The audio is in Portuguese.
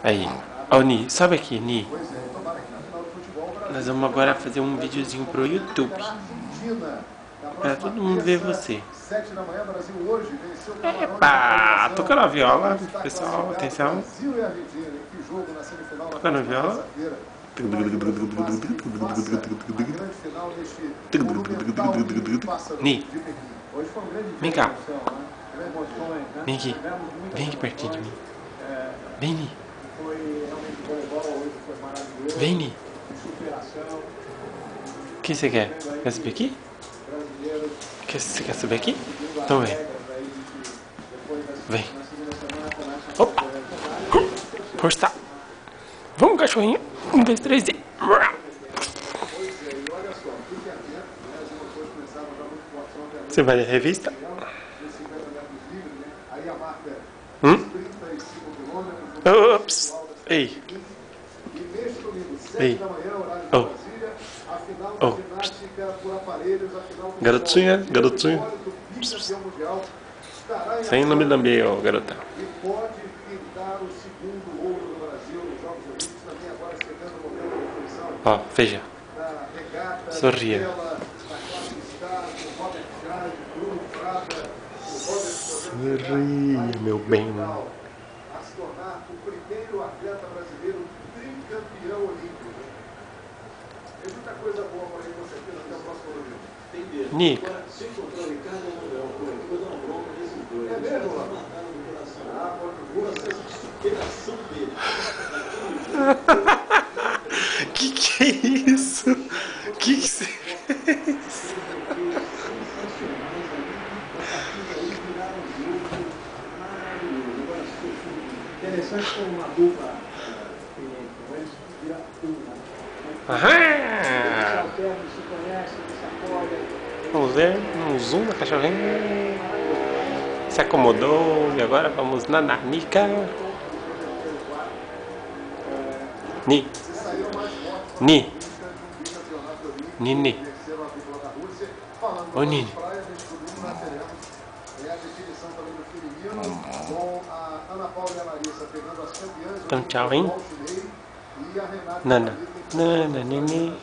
Aí. Ó, Ni, sobe aqui, Ni. Nós vamos agora fazer um videozinho pro YouTube. Pra todo mundo ver você. Epa! Tocando a viola. Pessoal, atenção. Tocando a viola. Ni, vem cá. Vem aqui. Vem aqui pertinho de mim. Vem, Ni. Vem, Ni. O que você quer? Quer subir aqui? Você quer subir aqui? Então vem. Vem. Opa. Força. Vamos, cachorrinho. 1, 2, 3 e... Você vai ler a revista? Ops. Ei. Ei. Oh. Oh. Garotinha, garotinha. Sem lambe-lambe, ó, garota. Ó, veja. Sorria. Sorria, meu bem. A se tornar o primeiro atleta brasileiro tricampeão olímpico. Tem muita coisa boa para ele, com certeza, até o próximo domingo. Entendi. Nico. Se encontrou o Ricardo ou não, depois dá uma bronca desses dois. É mesmo, mano? Ah, pode superação dele. Que é isso? Que você fez? Interessante como uma dupla vira Aham! Vamos ver, um zoom na cachorrinha. Se acomodou e agora vamos na nanica. Ni. Ni. Nini. Ô, Nini. Então tchau, hein? Nana. Nana, Nini.